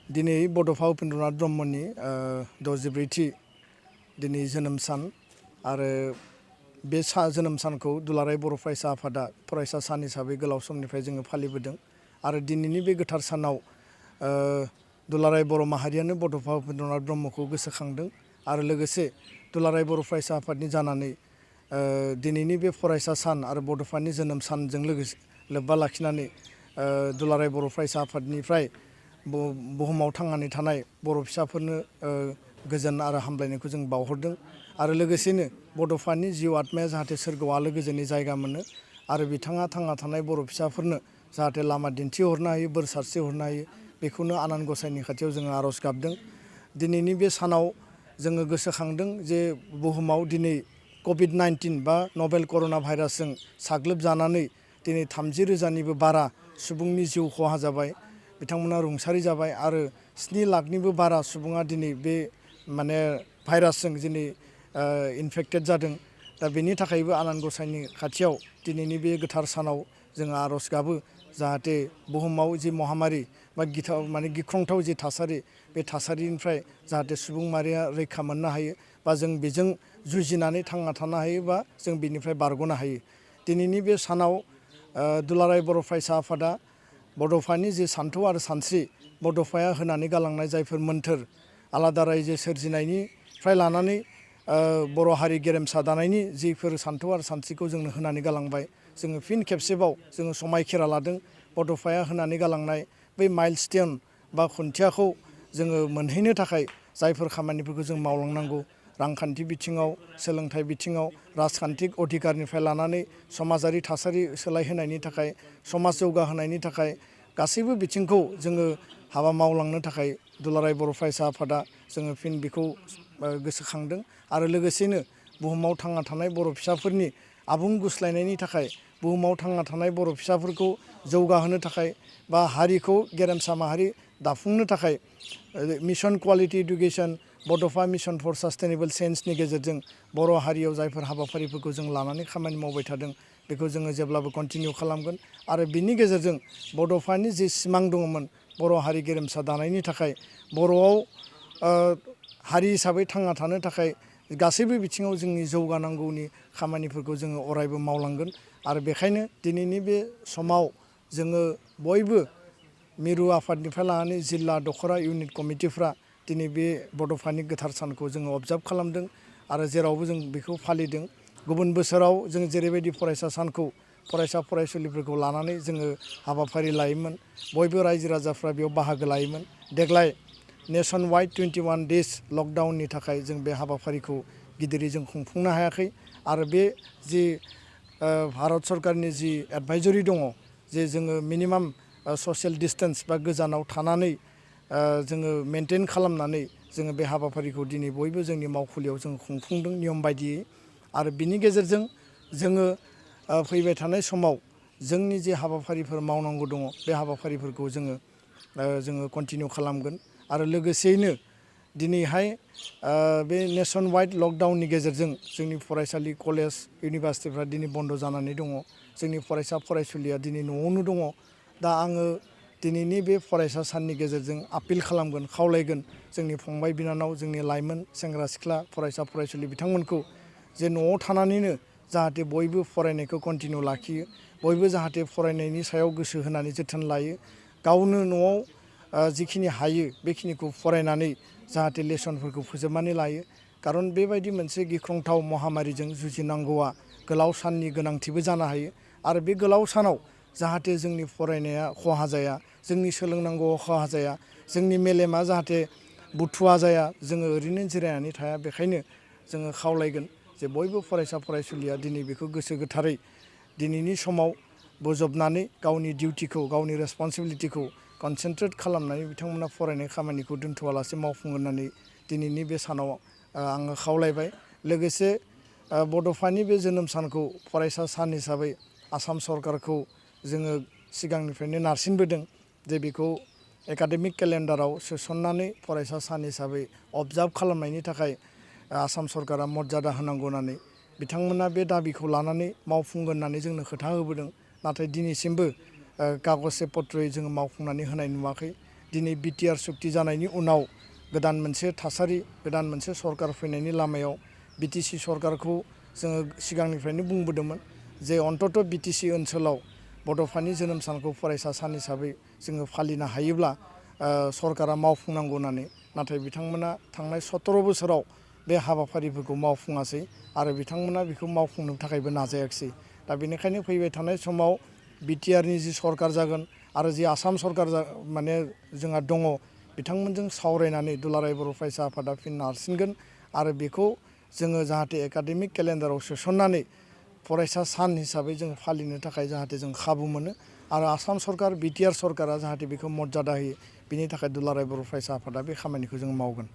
दिनै बड'फा उपेन्द्रनाथ ब्रह्मनि 64थि दिनै जोनोम सान आरो बे जोनोम सानखौ दुलाराय बर' फरायसा आफादा फरायसा सान हिसाबै गोलाव समनिफ्राय जोङो फालिबोदों आरो दिनैनि बे गोथार सानाव दुलाराय बर' माहारियानो बड'फा उपेन्द्रनाथ ब्रह्मखौ गोसोखांदों आरो लोगोसे दुलाराय बर' फरायसा आफादनि जानानै दिनैनि बे फरायसा सान आरो बड'फानि जोनोम सानजों लोगोसे लोब्बा लाखिनानै दुलाराय बर' फरायसा आफादनिफ्राय बुहुमाव थांनानै थानाय बर' फिसाफोरनो गोजोन आरो हामलायनायखौ जों बावहरदों आरो लोगोसेनो बड'फानि जिउ आत्माया जाहाथे सोरगोआव आलो गोजोननि जायगा मोनो आरो बिथाङा थांना थानाय बर' फिसाफोरनो जाहाथे लामा दिन्थिहरनो हायो बोर सारस्रिहरनो हायो बेखौनो आनान गसाइनि खाथियाव जोङो आर'ज गाबदों। दिनैनि बे सानाव जोङो गोसोखांदों जे बुहुमाव दिनै कभिड-19 बा नभेल कर'ना भाइरासजों साग्लोबजानानै दिनै 30,000निबो बारा सुबुंनि जिउ खहा जाबाय, बिथांमोना रुंसारि जाबाय आरो 7 लाखनिबो बारा सुबुङा दिनै बे भाइरासजों दिनै इनफेक्टेड जादों। दा बेनि थाखायबो आनान गसाइनि खाथियाव दिनैनि बे गोथार सानाव जोङो आर'ज गाबो जाहाथे बुहुमाव जि महामारि बा गिख्रंथाव जि थासारि बे थासारिनिफ्राय जाहाथे सुबुं माहारिया रैखा मोननो हायो बा जों बेजों जुजिनानै थांना थानो हायो बा जों बेनिफ्राय बारग'नो हायो। दिनैनि बे सानाव दुलाराय बर' फरायसा आफादा बड'फानि जि सान्थौ आरो सानस्रि बड'फाया होनानै गालांनाय जायफोर मोन्थोर आलादा रायजो सोरजिनायनिफ्राय लानानै बर' हारि गेरेमसा दानायनि जिफोर सान्थौ आरो सानस्रिखौ जोंनो होनानै गालांबाय जोङो फिन खेबसेबाव जोङो समायखेरा लादों बड'फाया होनानै गालांनाय बै माइलस्टोन बा खुन्थियाखौ जोङो मोनहैनो थाखाय जायफोर खामानिफोरखौ जों मावलांनांगौ रांखान्थि बिथिङाव सोलोंथाइ बिथिङाव राजखान्थिक अधिकारनिफ्राय लानानै समाजारि थासारि सोलायहोनायनि थाखाय समाज जौगाहोनायनि थाखाय गासैबो बिथिंखौ जोङो हाबा मावलांनो थाखाय दुलाराय बर' फरायसा आफादा जोङो फिन बेखौ गोसोखांदों आरो लोगोसेनो बुहुमाव थांना थानाय बर' फिसाफोरनि आबुं गुस्लायनायनि थाखाय बुहुमाव थांना थानाय बर' फिसाफोरखौ जौगाहोनो थाखाय बा हारिखौ गेरेमसा माहारि दाफुंनो थाखाय मिशन क्वालिटी इडुकेशन बड'फा मिशन फर सास्टेनेबल चेन्जनि गेजेरजों बर' हारियाव जायफोर हाबाफारिफोरखौ जों लानानै खामानि मावबाय थादों बेखौ जोङो जेब्लाबो कन्टिनिउ खालामगोन आरो बिनि गेजेरजों बड'फानि जि सिमां दङमोन बर' हारि गेरेमसा दानायनि थाखाय बर'आव हारि हिसाबै थांना थानो थाखाय गासैबो बिथिङाव जोंनि जौगानांगौनि खामानिफोरखौ जोङो अरायबो मावलांगोन आरो बेखायनो दिनैनि बे समाव जोङो बयबो मिरु आफादनिफ्राय लानानै जिल्ला दख'रा इउनिट कमिटिफ्रा दिनै बे बड'फानि गोथार सानखौ जोङो अबजार्भ खालामदों आरो जेरावबो जों बेखौ फालिदों। गुबुन बोसोराव जों जेरैबायदि फरायसा सानखौ फरायसा फरायसुलिफोरखौ लानानै जोङो हाबाफारि लायोमोन बयबो रायजो राजाफ्रा बेयाव बाहागो लायोमोन। देग्लाय नेसन वाइड 21 डेज लकडाउननि थाखाय जों बे हाबाफारिखौ गिदिरै जों खुंफुंनो हायाखै आरो बे जि भारत सरकारनि जि एडभाइजरि दङ जे जोङो मिनिमाम ससियेल डिसटेन्स बा गोजानाव थानानै जोङो मेनटेन खालामनानै जोङो बे हाबाफारिखौ दिनै बयबो जोंनि मावखुलियाव जों खुंफुंदों नियम बायदियै आरो बिनि गेजेरजों जोङो फैबाय थानाय समाव जोंनि जे हाबाफारिफोर मावनांगौ दङ बे हाबाफारिफोरखौ जोङो कन्टिनिउ खालामगोन आरो लोगोसेयैनो दिनैहाय बे नेसन वाइड लकडाउननि गेजेरजों जोंनि फरायसालि कलेज इउनिभारसिटिफ्रा दिनै बन्द' जानानै दङ जोंनि फरायसा फरायसुलिया दिनै न'आवनो दङ। दा आङो दिनैनि बे फरायसा साननि गेजेरजों आपिल खालामगोन खावलायगोन जोंनि फंबाय बिनानाव जोंनि लाइमोन सेंग्रा सिख्ला फरायसा फरायसुलि बिथांमोनखौ जे न'आव थानानैनो जाहाथे बयबो फरायनायखौ कन्टिनिउ लाखियो बयबो जाहाथे फरायनायनि सायाव गोसो होनानै जोथोन लायो गावनो न'आव जिखिनि हायो बेखिनिखौ फरायनानै जाहाथे लेसनफोरखौ फोजोबनानै लायो खारन बेबायदि मोनसे गिख्रंथाव महामारिजों जुजिनांगौआ गोलाव साननि गोनांथिबो जानो हायो आरो बे गोलाव सानाव जाहाथे जोंनि फरायनाया खहा जाया जोंनि सोलोंनांगौआ खहा जाया जोंनि मेलेमा जाहाथे बुथुवा जाया जोङो ओरैनो जिरायनानै थाया बेखायनो जोङो खावलायगोन जे बयबो फरायसा फरायसुलिया दिनै बेखौ गोसो गोथारै दिनैनि समाव बोजबनानै गावनि डिउटिखौ गावनि रेसपन्सिबिलिटिखौ कनसेन्ट्रेट खालामनानै बिथांमोना फरायनाय खामानिखौ दोनथ'आलासे मावफुंगोन होननानै दिनैनि बे सानाव आङो खावलायबाय। लोगोसे बड'फानि बे जोनोम सानखौ फरायसा सान हिसाबै आसाम सरकारखौ जोङो सिगांनिफ्रायनो नारसिनबोदों जे बेखौ एकाडेमिक केलेन्डाराव सोसननानै फरायसा सान हिसाबै अबजार्भ खालामनायनि थाखाय आसाम सरकारा मर्यादा होनांगौ होननानै बिथांमोना बे दाबिखौ लानानै मावफुंगोन होननानै जोंनो खोथा होबोदों नाथाय दिनैसिमबो कागजे पत्रयै जोङो मावफुंनानै होनाय नुवाखै दिनै बिटिआर सुक्ति जानायनि उनाव गोदान मोनसे थासारि गोदान मोनसे सरकार फैनायनि लामायाव बिटिसि सरकारखौ जोङो सिगांनिफ्रायनो बुंबोदोंमोन जे अन्तत' बिटिसि ओनसोलाव बड'फानि जोनोम सानखौ फरायसा सान हिसाबै जोङो फालिनो हायोब्ला सरकारा मावफुंनांगौ होननानै नाथाय बिथांमोना थांनाय 17 बोसोराव बे हाबाफारिफोरखौ मावफुङासै आरो बिथांमोना बेखौ मावफुंनो थाखायबो नाजायाखिसै दा बेनिखायनो फैबाय थानाय समाव बिटिआरनि जि सरकार जागोन आरो जि आसाम सरकार माने जोंहा दङ बिथांमोनजों सावरायनानै दुलाराय बर' फरायसा आफादा फिन नारसिनगोन आरो बेखौ जोङो जाहाथे एकाडेमिक केलेन्डाराव सोसननानै फरायसा सान हिसाबै जों फालिनो थाखाय जाहाथे जों खाबु मोनो आरो आसाम सरकार बिटिआर सरकारा जाहाथे बेखौ मर्यादा होयो बिनि थाखाय दुलाराय बर' फरायसा आफादा बे खामानिखौ जों मावगोन।